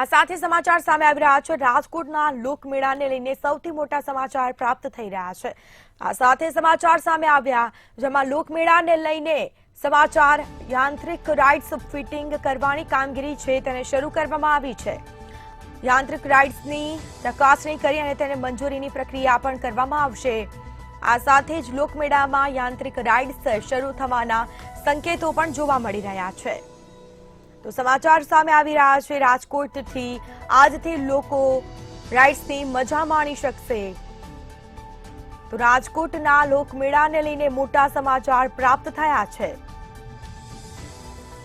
આ સાથે સમાચાર સામે આવી રહ્યા છે। રાજકોટના લોકમેળાને લઈને સૌથી મોટા સમાચાર પ્રાપ્ત થઈ રહ્યા છે। આ સાથે સમાચાર સામે આવ્યા જેમાં લોકમેળાને લઈને સમાચાર યાંત્રિક રાઇડ્સ ફિટિંગ કરવાની કામગીરી છે તેને શરૂ કરવામાં આવી છે। યાંત્રિક રાઇડ્સની ચકાસણી કરી અને તેને મંજૂરીની પ્રક્રિયા પણ કરવામાં આવશે। આ સાથે જ લોકમેળામાં યાંત્રિક રાઇડ્સ શરૂ થવાના સંકેતો પણ જોવા મળી રહ્યા છે। તો સમાચાર સામે આવી રહ્યા છે રાજકોટથી આજથી લોકો રાઇડ્સની મજા માણી શકશે। તો રાજકોટના લોકમેળાને લઈને મોટા સમાચાર પ્રાપ્ત થયા છે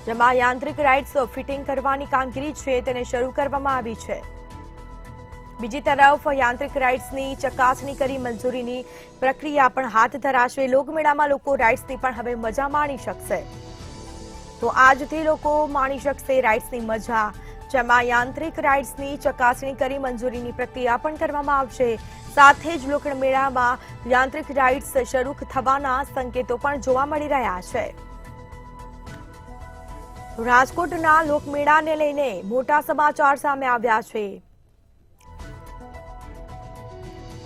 જેમાં યાંત્રિક રાઇડ્સ ફિટિંગ કરવાની કામગીરી છે તેને શરૂ કરવામાં આવી છે। બીજી તરફ યાંત્રિક રાઇડ્સની ચકાસણી કરી મંજૂરીની પ્રક્રિયા પણ હાથ ધરાશે। લોકમેળામાં લોકો રાઇડ્સની પણ હવે મજા માણી શકશે। તો આજથી લોકો માણી શકશે રાઇડ્સની મજા, જેમાં યાંત્રિક રાઇડ્સની ચકાસણી કરી મંજૂરીની પ્રક્રિયા પણ કરવામાં આવશે। સાથે જ લોકમેળામાં યાંત્રિક રાઇડ્સ શરૂ થવાના સંકેતો પણ જોવા મળી રહ્યા છે। રાજકોટના લોકમેળાને લઈને મોટા સમાચાર સામે આવ્યા છે।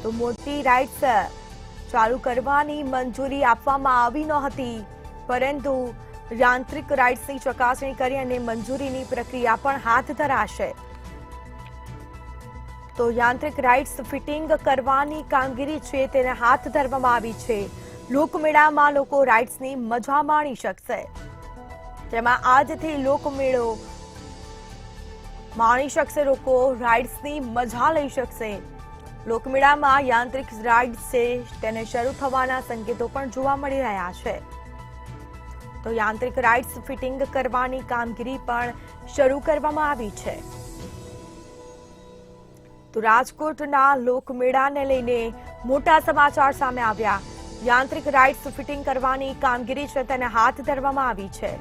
તો મોટી રાઇડ્સ ચાલુ કરવાની મંજૂરી આપવામાં આવી નહોતી, પરંતુ યાંત્રિક રાઇડ્સની ચકાસણી કરી અને મંજૂરીની પ્રક્રિયા પણ હાથ ધરાશે। તો યાંત્રિક રાઇડ્સ ફિટિંગ કરવાની કામગીરી છે તેને હાથ ધરવામાં આવી છે। લોકમેળામાં લોકો રાઇડ્સની મજા માણી શકશે, જેમાં આજથી લોકમેળો માણી શકશે। લોકો રાઇડ્સની મજા લઈ શકશે। લોકમેળામાં યાંત્રિક રાઇડ્સ છે તેને શરૂ થવાના સંકેતો પણ જોવા મળી રહ્યા છે। તો યાંત્રિક રાઇડ્સ ફિટિંગ કરવાની કામગીરી પણ શરૂ કરવામાં આવી છે। તો રાજકોટના લોકમેળાને લઈને મોટા સમાચાર સામે આવ્યા। યાંત્રિક રાઇડ્સ ફિટિંગ કરવાની કામગીરી છે તેને હાથ ધરવામાં આવી છે।